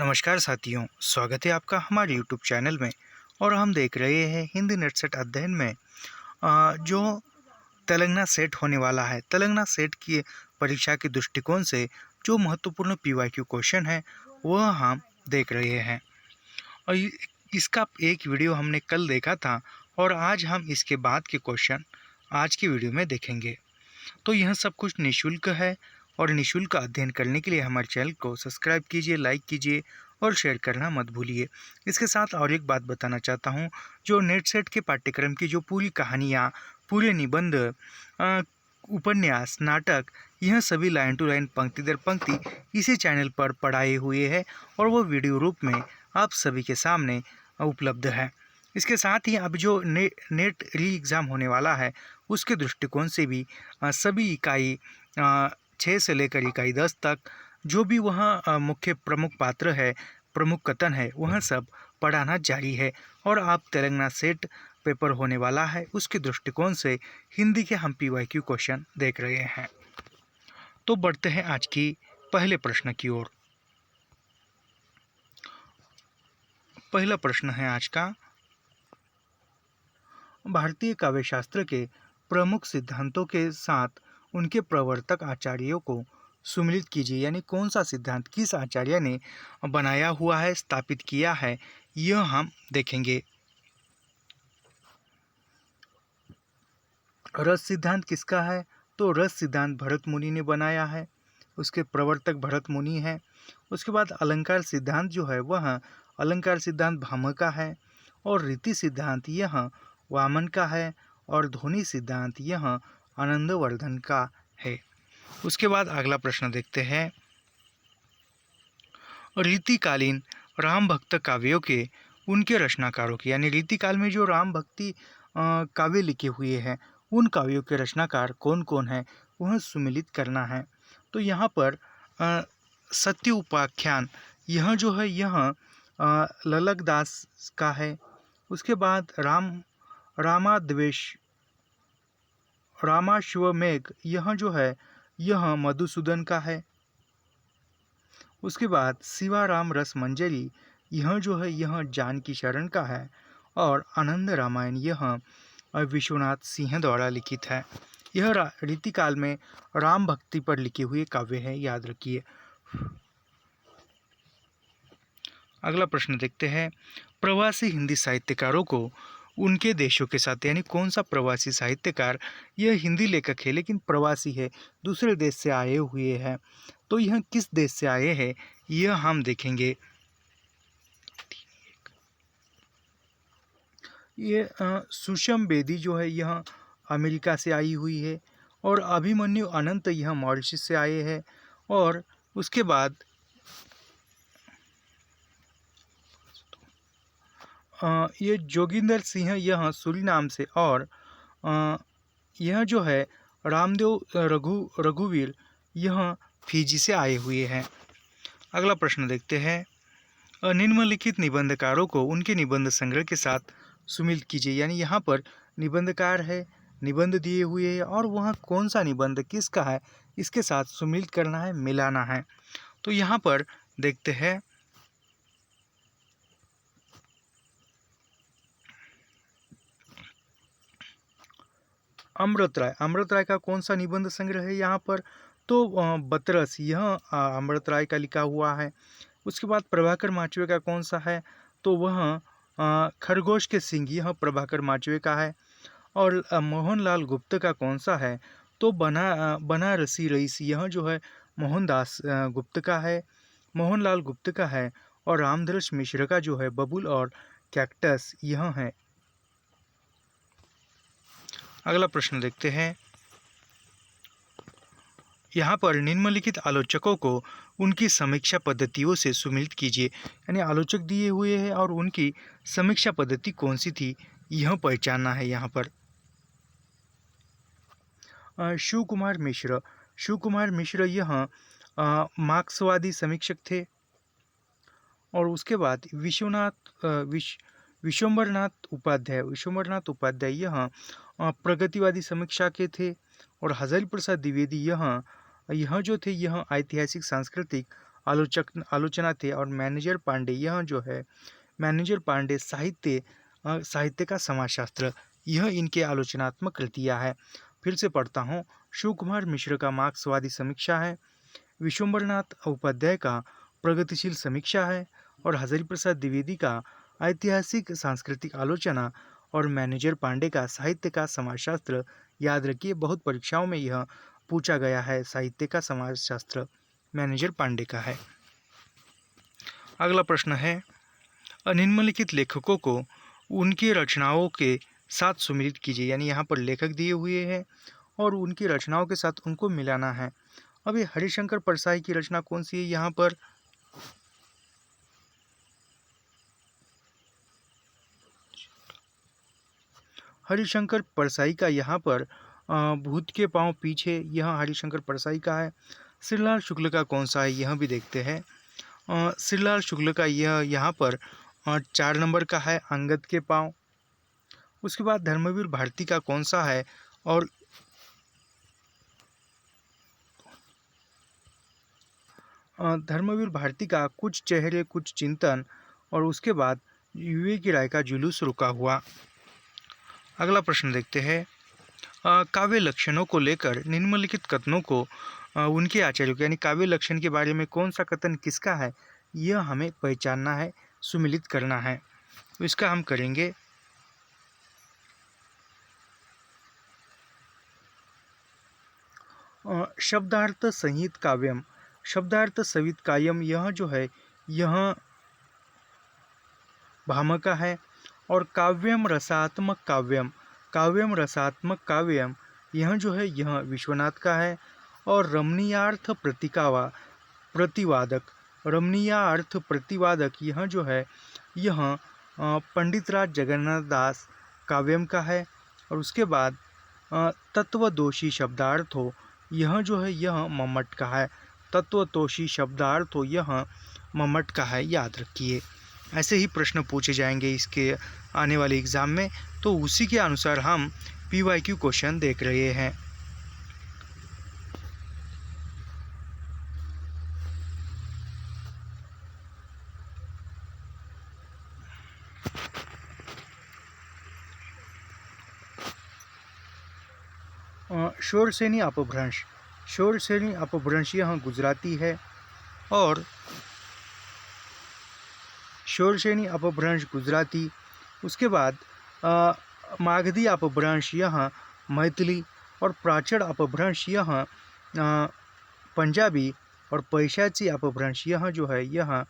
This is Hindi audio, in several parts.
नमस्कार साथियों, स्वागत है आपका हमारे YouTube चैनल में। और हम देख रहे हैं हिंदी नेट सेट अध्ययन में जो तेलंगाना सेट होने वाला है। तेलंगाना सेट की परीक्षा के दृष्टिकोण से जो महत्वपूर्ण PYQ क्वेश्चन है वह हम देख रहे हैं। और इसका एक वीडियो हमने कल देखा था और आज हम इसके बाद के क्वेश्चन आज की वीडियो में देखेंगे। तो यह सब कुछ निःशुल्क है और निःशुल्क अध्ययन करने के लिए हमारे चैनल को सब्सक्राइब कीजिए, लाइक कीजिए और शेयर करना मत भूलिए। इसके साथ और एक बात बताना चाहता हूँ, जो नेट सेट के पाठ्यक्रम की जो पूरी कहानियाँ, पूरे निबंध, उपन्यास, नाटक, यह सभी लाइन टू लाइन, पंक्ति दर पंक्ति इसी चैनल पर पढ़ाए हुए हैं और वो वीडियो रूप में आप सभी के सामने उपलब्ध है। इसके साथ ही अब जो नेट री एग्ज़ाम होने वाला है उसके दृष्टिकोण से भी सभी इकाई 6 से लेकर इकाई 10 तक जो भी वहाँ मुख्य प्रमुख पात्र है, प्रमुख कथन है, वह सब पढ़ाना जारी है। और आप तेलंगाना सेट पेपर होने वाला है उसके दृष्टिकोण से हिंदी के हम PYQ क्वेश्चन देख रहे हैं। तो बढ़ते हैं आज की पहले प्रश्न की ओर। पहला प्रश्न है आज का, भारतीय काव्यशास्त्र के प्रमुख सिद्धांतों के साथ उनके प्रवर्तक आचार्यों को सुमिलित कीजिए। यानी कौन सा सिद्धांत किस आचार्य ने बनाया हुआ है, स्थापित किया है, यह हम देखेंगे। रस सिद्धांत किसका है? तो रस सिद्धांत भरत मुनि ने बनाया है, उसके प्रवर्तक भरत मुनि हैं। उसके बाद अलंकार सिद्धांत जो है वह अलंकार सिद्धांत भामह का है और रीति सिद्धांत यह वामन का है और ध्वनि सिद्धांत यह आनंदवर्धन का है। उसके बाद अगला प्रश्न देखते हैं, रीतिकालीन राम भक्त काव्यों के उनके रचनाकारों की, यानी रीतिकाल में जो राम भक्ति काव्य लिखे हुए हैं उन काव्यों के रचनाकार कौन कौन हैं वह सुमिलित करना है। तो यहाँ पर सत्य उपाख्यान यह जो है यह ललक दास का है। उसके बाद रामाश्वमेघ यह जो है यह मधुसूदन का है। उसके बाद शिवाराम रस मंजरी यह जो है यह जानकी शरण का है और आनंद रामायण यह विश्वनाथ सिंह द्वारा लिखित है। यह रीतिकाल में राम भक्ति पर लिखे हुए काव्य है, याद रखिए। अगला प्रश्न देखते हैं, प्रवासी हिंदी साहित्यकारों को उनके देशों के साथ, यानी कौन सा प्रवासी साहित्यकार, यह हिंदी लेखक है लेकिन प्रवासी है, दूसरे देश से आए हुए हैं। तो यह किस देश से आए हैं यह हम देखेंगे। ये सुषम बेदी जो है यह अमेरिका से आई हुई है और अभिमन्यु अनंत यह मॉरिशस से आए हैं। और उसके बाद ये जोगिंदर सिंह यह सूरीनाम से और यह जो है रामदेव रघुवीर यह फिजी से आए हुए हैं। अगला प्रश्न देखते हैं, निम्नलिखित निबंधकारों को उनके निबंध संग्रह के साथ सुमिलित कीजिए। यानी यहाँ पर निबंधकार है, निबंध दिए हुए हैं और वह कौन सा निबंध किसका है इसके साथ सुमिलित करना है, मिलाना है। तो यहाँ पर देखते हैं, अमृत राय का कौन सा निबंध संग्रह है यहाँ पर? तो बतरस यह अमृत राय का लिखा हुआ है। उसके बाद प्रभाकर माचवे का कौन सा है? तो वह खरगोश के सिंह यह प्रभाकर माचवे का है। और मोहनलाल गुप्त का कौन सा है? तो बनारसी रईस यह जो है मोहनदास गुप्त का है, मोहनलाल गुप्त का है। और रामधर्ष मिश्र का जो है बबुल और कैक्टस यह है। अगला प्रश्न देखते हैं, यहाँ पर निम्नलिखित आलोचकों को उनकी समीक्षा पद्धतियों से सुमिलित कीजिए। यानी आलोचक दिए हुए हैं और उनकी समीक्षा पद्धति कौन सी थी यह पहचानना है। यहाँ पर शिव कुमार मिश्र यह मार्क्सवादी समीक्षक थे। और उसके बाद विश्वम्भरनाथ उपाध्याय यह प्रगतिवादी समीक्षा के थे। और हजारी प्रसाद द्विवेदी यह जो थे यह ऐतिहासिक, सांस्कृतिक आलोचना थे। और मैनेजर पांडे, यह जो है मैनेजर पांडे साहित्य का समाजशास्त्र, यह इनके आलोचनात्मक कृतियाँ है। फिर से पढ़ता हूँ। शिव कुमार मिश्र का मार्क्सवादी समीक्षा है, विश्वम्भरनाथ उपाध्याय का प्रगतिशील समीक्षा है, और हजारी प्रसाद द्विवेदी का ऐतिहासिक सांस्कृतिक आलोचना, और मैनेजर पांडे का साहित्य का समाजशास्त्र। याद रखिए, बहुत परीक्षाओं में यह पूछा गया है, साहित्य का समाजशास्त्र मैनेजर पांडे का है। अगला प्रश्न है, निम्नलिखित लेखकों को उनकी रचनाओं के साथ सुमिलित कीजिए। यानी यहाँ पर लेखक दिए हुए हैं और उनकी रचनाओं के साथ उनको मिलाना है। अभी हरिशंकर परसाई की रचना कौन सी है? यहाँ पर हरिशंकर परसाई का यहाँ पर भूत के पांव पीछे, यह हरिशंकर परसाई का है। श्रीलाल शुक्ल का कौन सा है, यह भी देखते हैं। श्रीलाल शुक्ल का यह यहाँ पर 4 नंबर का है, अंगद के पांव। उसके बाद धर्मवीर भारती का कौन सा है, और धर्मवीर भारती का कुछ चेहरे कुछ चिंतन, और उसके बाद विवेक राय का जुलूस रुका हुआ। अगला प्रश्न देखते हैं। काव्य लक्षणों को लेकर निम्नलिखित कथनों को उनके आचार्यों के, यानी काव्य लक्षण के बारे में कौन सा कथन किसका है, यह हमें पहचानना है, सुमिलित करना है। तो इसका हम करेंगे। शब्दार्थ संहित काव्यम, शब्दार्थ संहित काव्यम, यह जो है यह भामह का है। और काव्यम रसात्मक काव्यम, काव्यम रसात्मक काव्यम, यह जो है यह विश्वनाथ का है। और रमणीयार्थ प्रतिवादक, रमणीयार्थ प्रतिवादक, यह जो है यह पंडितराज जगन्नाथ दास काव्यम का है। और उसके बाद तत्वदोषी शब्दार्थो, यह जो है यह मम्मट का है। तत्वतोषी शब्दार्थो, यह मम्मट का है, याद रखिए। ऐसे ही प्रश्न पूछे जाएंगे इसके आने वाले एग्ज़ाम में, तो उसी के अनुसार हम PYQ क्वेश्चन देख रहे हैं। शोरसेनी अपभ्रंश, शोरसेनी अपभ्रंश यह गुजराती है। और शोरसेनी अपभ्रंश गुजराती। उसके बाद मागधी अपभ्रंश यह मैथिली। और प्राचड़ अपभ्रंश यह पंजाबी। और पैशाची अपभ्रंश यह जो है यह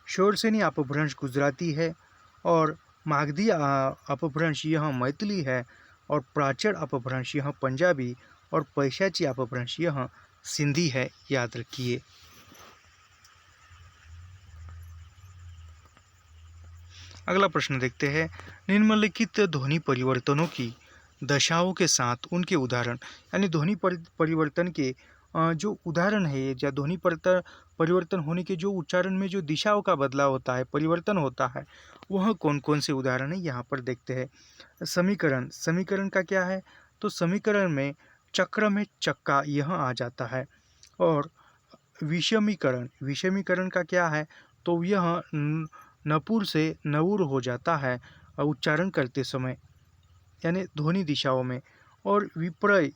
शोरसेनी अपभ्रंश गुजराती है। और मागधी अपभ्रंश यह मैथिली है। और प्राचड़ अपभ्रंश यह पंजाबी। और पैशाची अपभ्रंश यह सिंधी है, याद रखिए। अगला प्रश्न देखते हैं। निम्नलिखित ध्वनि परिवर्तनों की दशाओं के साथ उनके उदाहरण, यानी ध्वनि परिवर्तन के जो उदाहरण है, या ध्वनि परिवर्तन होने के जो उच्चारण में जो दिशाओं का बदलाव होता है, परिवर्तन होता है, वह कौन कौन से उदाहरण है, यहाँ पर देखते हैं। समीकरण, समीकरण का क्या है, तो समीकरण में चक्र में चक्का यह आ जाता है। और विषमीकरण, विषमीकरण का क्या है, तो यह नपुर से नवुर हो जाता है उच्चारण करते समय, यानी ध्वनि दिशाओं में। और विपर्य,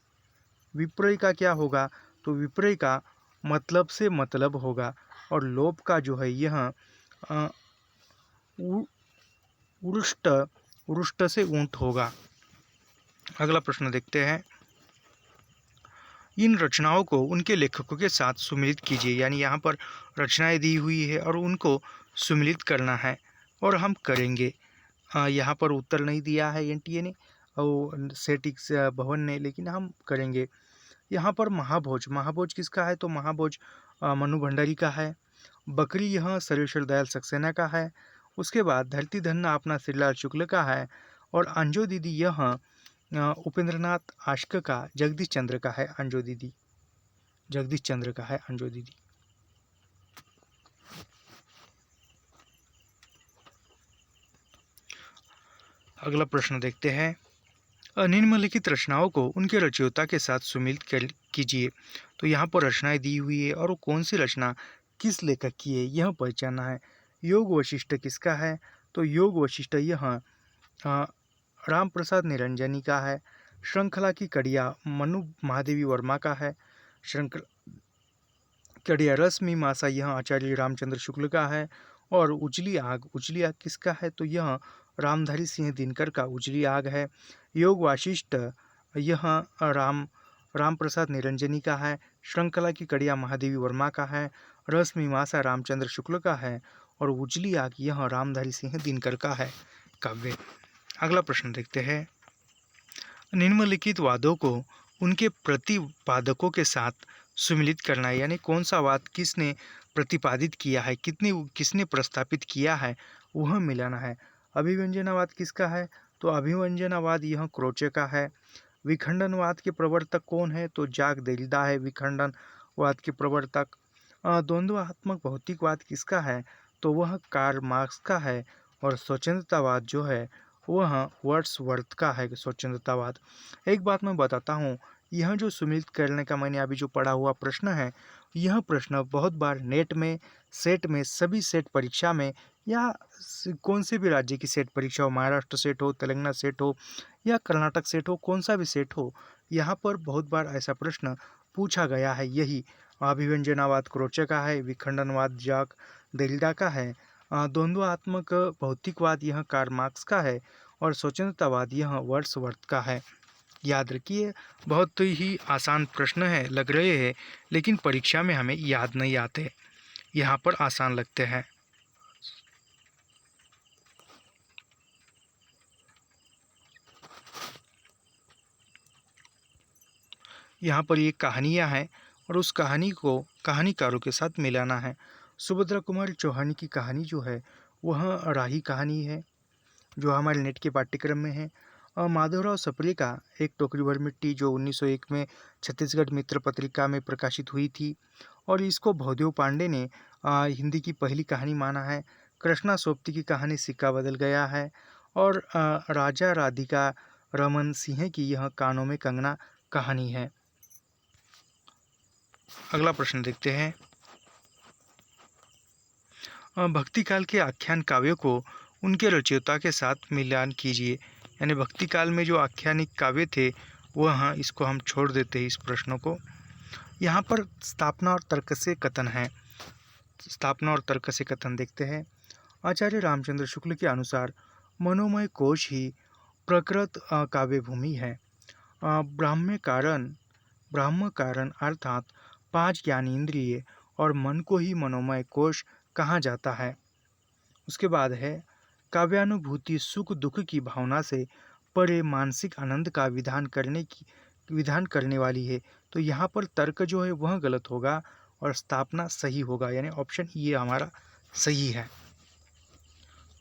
विपर्य का क्या होगा, तो विपर्य का मतलब से मतलब होगा। और लोप का जो है यह उरुष्ट, उरुष्ट से ऊंट होगा। अगला प्रश्न देखते हैं। इन रचनाओं को उनके लेखकों के साथ सुमिलित कीजिए, यानी यहाँ पर रचनाएं दी हुई है और उनको सुमिलित करना है, और हम करेंगे। यहाँ पर उत्तर नहीं दिया है NTA ने और सेटिक्स भवन ने, लेकिन हम करेंगे। यहाँ पर महाभोज, महाभोज किसका है, तो महाभोज मनु भंडारी का है। बकरी यह सर्वेश्वर दयाल सक्सेना का है। उसके बाद धरती धन्ना अपना श्रीलाल शुक्ल का है। और अंजो दीदी यह उपेंद्रनाथ आश्क का, जगदीश चंद्र का है अंजो दीदी। जगदीश चंद्र का है अंजू दीदी। अगला प्रश्न देखते हैं। निम्नलिखित रचनाओं को उनके रचयिता के साथ सुमिलित कीजिए। तो यहाँ पर रचनाएं दी हुई है और वो कौन सी रचना किस लेखक की है यह पहचानना है। योग वशिष्ठ किसका है? तो योग वशिष्ठ यह राम प्रसाद निरंजनी का है। श्रृंखला की कड़िया मनु महादेवी वर्मा का है। श्रृंखला कड़िया रस मीमांसा यह आचार्य रामचंद्र शुक्ल का है। और उजली आग किसका है? तो यह रामधारी सिंह दिनकर का उजली आग है। योग वाशिष्ठ यह राम प्रसाद निरंजनी का है। श्रृंखला की कड़िया महादेवी वर्मा का है। रस मीमांसा रामचंद्र शुक्ल का है। और उजली आग यह रामधारी सिंह दिनकर का है काव्य। अगला प्रश्न देखते हैं। निम्नलिखित वादों को उनके प्रतिपादकों के साथ सुमिलित करना है, यानी कौन सा वाद किसने प्रतिपादित किया है, किसने प्रस्तापित किया है वह मिलाना है। अभिव्यंजनावाद किसका है? तो अभिव्यंजनावाद यह क्रोचे का है। विखंडनवाद के प्रवर्तक कौन है? तो जाक देरिडा है विखंडनवाद के प्रवर्तक। द्वंद्वात्मक भौतिकवाद किसका है? तो वह कार्ल मार्क्स का है। और स्वतंत्रतावाद जो है वह वर्ड्सवर्थ का है स्वतंत्रतावाद। एक बात मैं बताता हूँ, यह जो सुमिलित करने का मैंने अभी जो पढ़ा हुआ प्रश्न है, यह प्रश्न बहुत बार नेट में, सेट में, सभी सेट परीक्षा में या कौन से भी राज्य की सेट परीक्षा हो, महाराष्ट्र सेट हो, तेलंगाना सेट हो या कर्नाटक सेट हो, कौन सा भी सेट हो, यहाँ पर बहुत बार ऐसा प्रश्न पूछा गया है। यही अभिव्यंजनावाद क्रोचे का है, विखंडनवाद जाक देरिडा का है, द्वंद्वात्मक भौतिकवाद यह कार्ल मार्क्स का है और स्वतंत्रतावाद यह वर्ड्सवर्थ का है। याद रखिए, बहुत ही आसान प्रश्न है लग रहे हैं, लेकिन परीक्षा में हमें याद नहीं आते, यहाँ पर आसान लगते हैं। यहाँ पर ये कहानियाँ हैं और उस कहानी को कहानीकारों के साथ मिलाना है। सुभद्रा कुमारी चौहान की कहानी जो है वह राही कहानी है जो हमारे नेट के पाठ्यक्रम में है। माधवराव सप्रे का एक टोकरी भर मिट्टी जो 1901 में छत्तीसगढ़ मित्र पत्रिका में प्रकाशित हुई थी और इसको भवदेव पांडे ने हिंदी की पहली कहानी माना है। कृष्णा सोबती की कहानी सिक्का बदल गया है और राजा राधिका रमन सिंह की यह कानों में कंगना कहानी है। अगला प्रश्न देखते हैं। भक्ति काल के आख्यान काव्यों को उनके रचयिता के साथ मिलान कीजिए, यानी भक्ति काल में जो आख्यानिक काव्य थे वह, हाँ, इसको हम छोड़ देते हैं इस प्रश्नों को। यहाँ पर स्थापना और तर्क से कथन है। स्थापना और तर्क से कथन देखते हैं। आचार्य रामचंद्र शुक्ल के अनुसार मनोमय कोश ही प्रकृत काव्य भूमि है। ब्राह्म कारण अर्थात 5 ज्ञानेंद्रिय और मन को ही मनोमय कोश कहा जाता है। उसके बाद है काव्यानुभूति सुख दुख की भावना से परे मानसिक आनंद का विधान करने वाली है। तो यहाँ पर तर्क जो है वह गलत होगा और स्थापना सही होगा, यानी ऑप्शन ये हमारा सही है।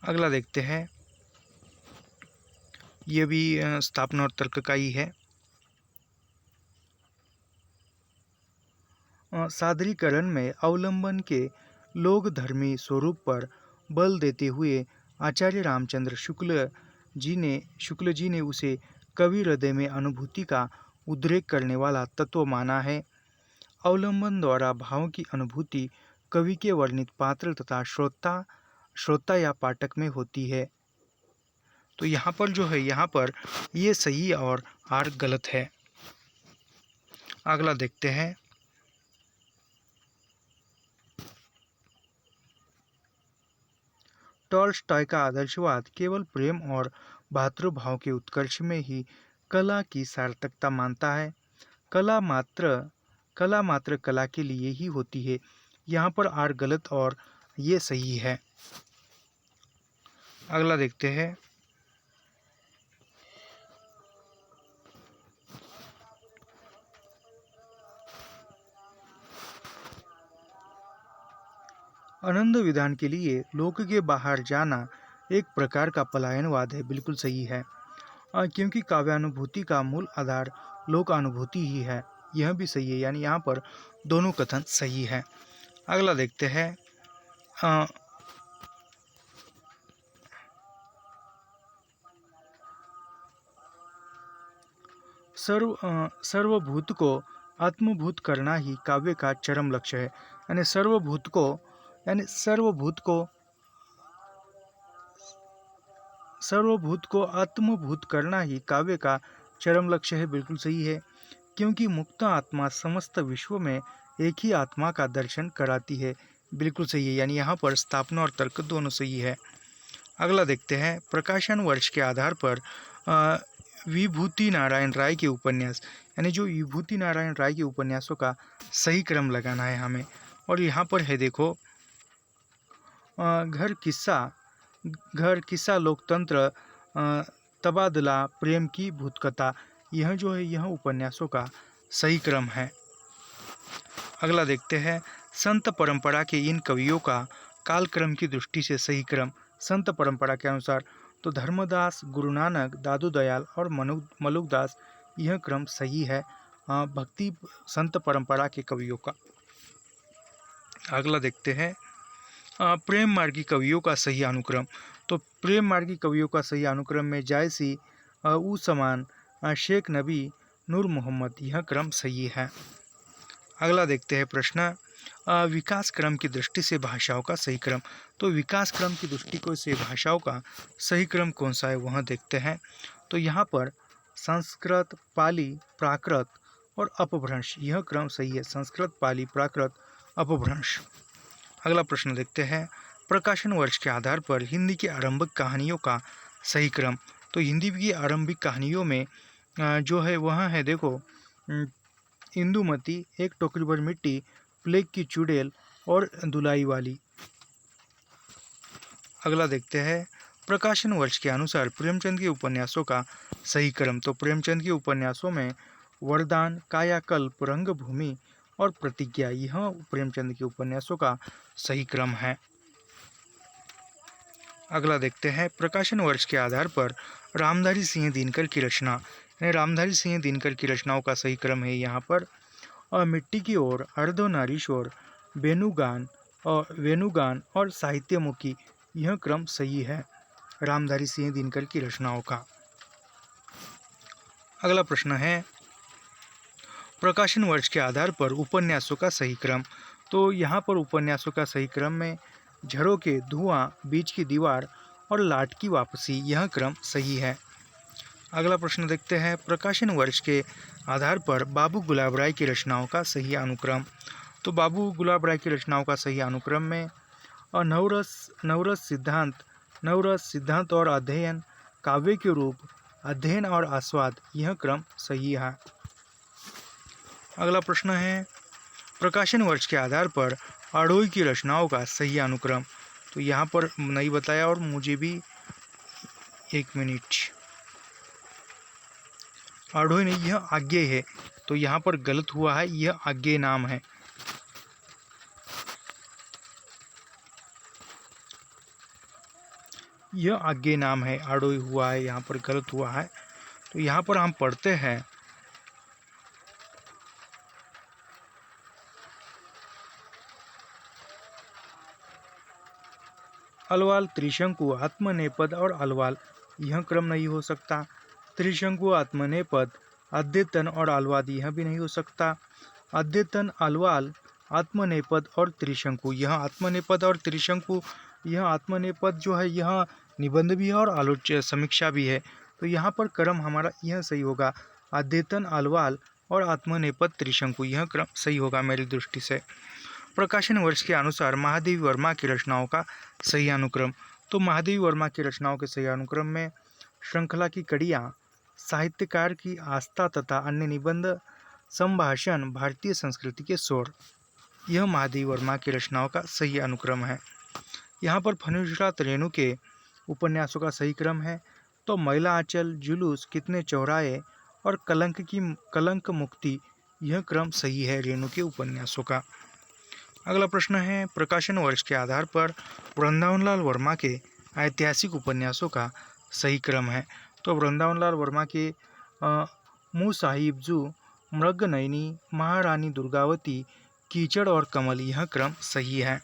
अगला देखते हैं, ये भी स्थापना और तर्क का ही है। सादरीकरण में अवलंबन के लोक धर्मी स्वरूप पर बल देते हुए आचार्य रामचंद्र शुक्ल जी ने उसे कवि हृदय में अनुभूति का उद्रेक करने वाला तत्व माना है। अवलंबन द्वारा भाव की अनुभूति कवि के वर्णित पात्र तथा श्रोता या पाठक में होती है। तो यहाँ पर जो है, यहाँ पर ये सही और आर गलत है। अगला देखते हैं। टॉल्स्टॉय का आदर्शवाद केवल प्रेम और भातृभाव के उत्कर्ष में ही कला की सार्थकता मानता है। कला मात्र कला के लिए ही होती है। यहाँ पर आर गलत और ये सही है। अगला देखते हैं। आनंद विधान के लिए लोक के बाहर जाना एक प्रकार का पलायनवाद है। बिल्कुल सही है, क्योंकि काव्यानुभूति का मूल आधार लोक अनुभूति ही है। यह भी सही है, यानी यहाँ पर दोनों कथन सही है। अगला देखते हैं अ, सर्वभूत को आत्मभूत करना ही काव्य का चरम लक्ष्य है। यानी सर्वभूत को आत्मभूत करना ही काव्य का चरम लक्ष्य है। बिल्कुल सही है, क्योंकि मुक्त आत्मा समस्त विश्व में एक ही आत्मा का दर्शन कराती है। बिल्कुल सही है, यानी यहाँ पर स्थापना और तर्क दोनों सही है। अगला देखते हैं प्रकाशन वर्ष के आधार पर विभूति नारायण राय के उपन्यास, यानी जो विभूति नारायण राय के उपन्यासों का सही क्रम लगाना है हमें। और यहाँ पर है देखो घर किस्सा लोकतंत्र तबादला प्रेम की भूतकथा, यह जो है यह उपन्यासों का सही क्रम है। अगला देखते हैं संत परंपरा के इन कवियों का कालक्रम की दृष्टि से सही क्रम। संत परंपरा के अनुसार तो धर्मदास, गुरु नानक, दादू दयाल और मलुकदास, यह क्रम सही है भक्ति संत परंपरा के कवियों का। अगला देखते हैं प्रेम मार्गी कवियों का सही अनुक्रम। तो प्रेम मार्गी कवियों का सही अनुक्रम में जायसी, उस्मान, शेख नबी, नूर मोहम्मद, यह क्रम सही है। अगला देखते हैं प्रश्न विकास क्रम की दृष्टि से भाषाओं का सही क्रम। तो विकास क्रम की दृष्टि से भाषाओं का सही क्रम कौन सा है वह देखते हैं। तो यहाँ पर संस्कृत, पाली, प्राकृत और अपभ्रंश, यह क्रम सही है। संस्कृत, पाली, प्राकृत, अपभ्रंश। अगला प्रश्न देखते हैं प्रकाशन वर्ष के आधार पर हिंदी की आरंभिक कहानियों का सही क्रम। तो हिंदी की आरंभिक कहानियों में जो है वह है देखो इंदुमती, एक टोकरी भर मिट्टी, प्लेग की चुड़ैल और दुलाई वाली। अगला देखते हैं प्रकाशन वर्ष के अनुसार प्रेमचंद के उपन्यासों का सही क्रम। तो प्रेमचंद के उपन्यासों में वरदान, कायाकल्प, रंगभूमि और प्रतिज्ञा, यह प्रेमचंद के उपन्यासों का सही क्रम है। अगला देखते हैं प्रकाशन वर्ष के आधार पर रामधारी सिंह दिनकर की रचना, यानी रामधारी सिंह दिनकर की रचनाओं का सही क्रम है यहाँ पर मिट्टी की ओर, अर्धनारीश्वर, वेणुगान और साहित्यमुखी, यह क्रम सही है रामधारी सिंह दिनकर की रचनाओं का। अगला प्रश्न है प्रकाशन वर्ष के आधार पर उपन्यासों का सही क्रम। तो यहाँ पर उपन्यासों का सही क्रम में झरोके, धुआं, बीच की दीवार और लाट की वापसी, यह क्रम सही है। अगला प्रश्न देखते हैं प्रकाशन वर्ष के आधार पर बाबू गुलाब राय की रचनाओं का सही अनुक्रम। तो बाबू गुलाब राय की रचनाओं का सही अनुक्रम में नवरस सिद्धांत और अध्ययन, काव्य के रूप, अध्ययन और आस्वाद, यह क्रम सही है। अगला प्रश्न है प्रकाशन वर्ष के आधार पर आडोई की रचनाओं का सही अनुक्रम। तो यहाँ पर नहीं बताया और मुझे भी एक मिनट, आडोई नहीं, यह आज्ञेय है। तो यहाँ पर गलत हुआ है, यह आज्ञेय नाम है। यह आज्ञेय नाम है, आडोई हुआ है, यहाँ पर गलत हुआ है। तो यहाँ पर हम पढ़ते हैं अलवाल, त्रिशंकु, आत्मनेपद और अलवाल, यह क्रम नहीं हो सकता। त्रिशंकु, आत्मनेपद, अद्यतन और अलवाद, यह भी नहीं हो सकता। अद्यतन, अलवाल, आत्मनेपद और त्रिशंकु, यह आत्मनेपद और त्रिशंकु, यह आत्मनेपद जो है यह निबंध भी है और आलोच्य समीक्षा भी है। तो यहाँ पर क्रम हमारा यह सही होगा, अद्यतन, अलवाल और आत्मनेपद, त्रिशंकु, यह क्रम सही होगा मेरी दृष्टि से। प्रकाशन वर्ष के अनुसार महादेवी वर्मा की रचनाओं का सही अनुक्रम। तो महादेवी वर्मा की रचनाओं के सही अनुक्रम में श्रृंखला की कड़ियाँ, साहित्यकार की आस्था तथा अन्य निबंध, संभाषण, भारतीय संस्कृति के स्वर, यह महादेवी वर्मा की रचनाओं का सही अनुक्रम है। यहाँ पर फनुषरात रेणु के उपन्यासों का सही क्रम है। तो महिला आंचल, जुलूस, कितने चौराहे और कलंक मुक्ति, यह क्रम सही है रेणु के उपन्यासों का। अगला प्रश्न है प्रकाशन वर्ष के आधार पर वृंदावनलाल वर्मा के ऐतिहासिक उपन्यासों का सही क्रम है। तो वृंदावनलाल वर्मा के मुँह साहिब जू, मृगनयनी, महारानी दुर्गावती, कीचड़ और कमल, यह क्रम सही है।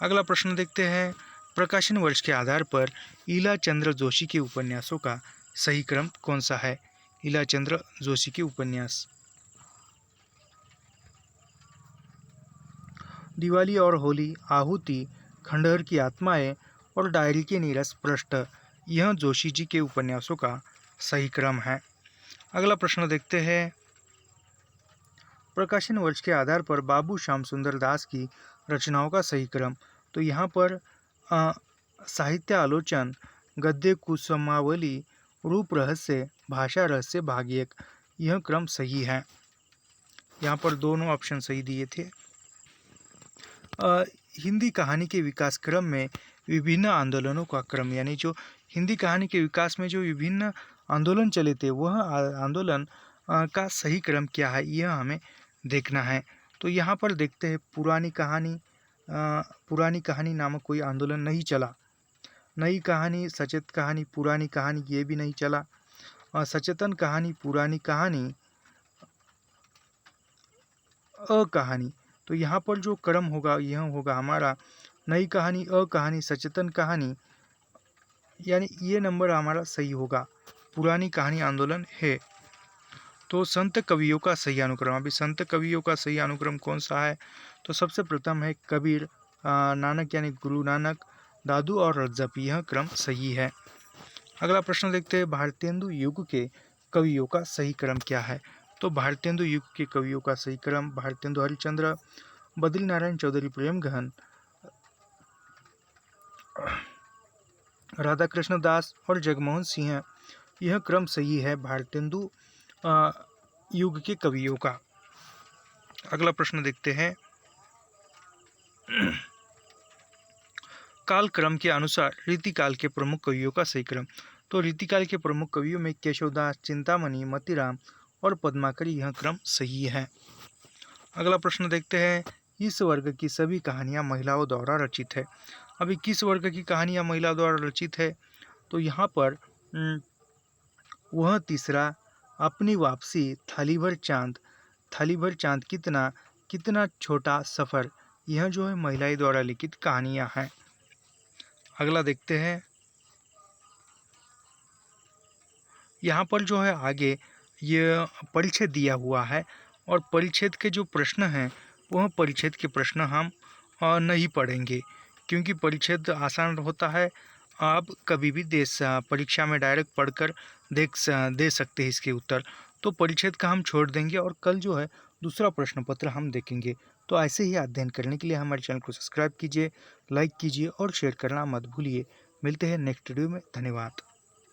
अगला प्रश्न देखते हैं, प्रकाशन वर्ष के आधार पर ईला चंद्र जोशी के उपन्यासों का सही क्रम कौन सा है? ईला चंद्र जोशी के उपन्यास। दिवाली और होली, आहुति, खंडहर की आत्माएं और डायरी के नीरस पृष्ठ, यह जोशी जी के उपन्यासों का सही क्रम है। अगला प्रश्न देखते हैं, प्रकाशन वर्ष के आधार पर बाबू श्याम सुंदर दास की रचनाओं का सही क्रम। तो यहाँ पर साहित्य आलोचन, गद्य कुसुमावली, रूप रहस्य, भाषा रहस्य भाग 1, यह क्रम सही है। यहाँ पर दोनों ऑप्शन सही दिए थे। हिंदी कहानी के विकास क्रम में विभिन्न आंदोलनों का क्रम, यानी जो हिंदी कहानी के विकास में जो विभिन्न आंदोलन चले थे वह आंदोलन का सही क्रम क्या है, यह हमें देखना है। तो यहाँ पर देखते हैं, पुरानी कहानी नामक कोई आंदोलन नहीं चला। नई कहानी, सचेत कहानी, पुरानी कहानी, ये भी नहीं चला। सचेतन कहानी, पुरानी कहानी, कहानी। तो यहाँ पर जो क्रम होगा यह होगा हमारा नई कहानी, कहानी, सचेतन कहानी, यानी ये नंबर हमारा सही होगा। पुरानी कहानी आंदोलन है। तो संत कवियों का सही अनुक्रम, अभी संत कवियों का सही अनुक्रम कौन सा है? तो सबसे प्रथम है कबीर, नानक यानी गुरु नानक, दादू और रज्जब, यह क्रम सही है। अगला प्रश्न देखते हैं, भारतेंदु युग के कवियों का सही क्रम क्या है? तो भारतेंदु युग के कवियों का सही क्रम भारतेंदु हरिश्चंद्र, बद्री नारायण चौधरी प्रेमगहन, राधा कृष्ण दास और जगमोहन सिंह, यह क्रम सही है भारतेंदु युग के कवियों का। अगला प्रश्न देखते हैं, काल क्रम के अनुसार रीतिकाल के प्रमुख कवियों का सही क्रम। तो रीतिकाल के प्रमुख कवियों में केशवदास, चिंतामणि, मतीराम और पद्माकरी, यह क्रम सही है। अगला प्रश्न देखते हैं, इस वर्ग की सभी कहानियां महिलाओं द्वारा रचित है। अभी किस वर्ग की कहानियां महिला द्वारा रचित है? तो यहाँ पर वह तीसरा, अपनी वापसी, थाली भर चांद, कितना कितना छोटा सफ़र, यह जो है महिलाएं द्वारा लिखित कहानियां हैं। अगला देखते हैं, यहाँ पर जो है आगे ये परिच्छेद दिया हुआ है और परिच्छेद के जो प्रश्न हैं वह परिच्छेद के प्रश्न हम नहीं पढ़ेंगे, क्योंकि परिच्छेद आसान होता है। आप कभी भी परीक्षा में डायरेक्ट पढ़कर दे सकते हैं इसके उत्तर। तो परिच्छेद का हम छोड़ देंगे और कल जो है दूसरा प्रश्न पत्र हम देखेंगे। तो ऐसे ही अध्ययन करने के लिए हमारे चैनल को सब्सक्राइब कीजिए, लाइक कीजिए और शेयर करना मत भूलिए। मिलते हैं नेक्स्ट वीडियो में। धन्यवाद।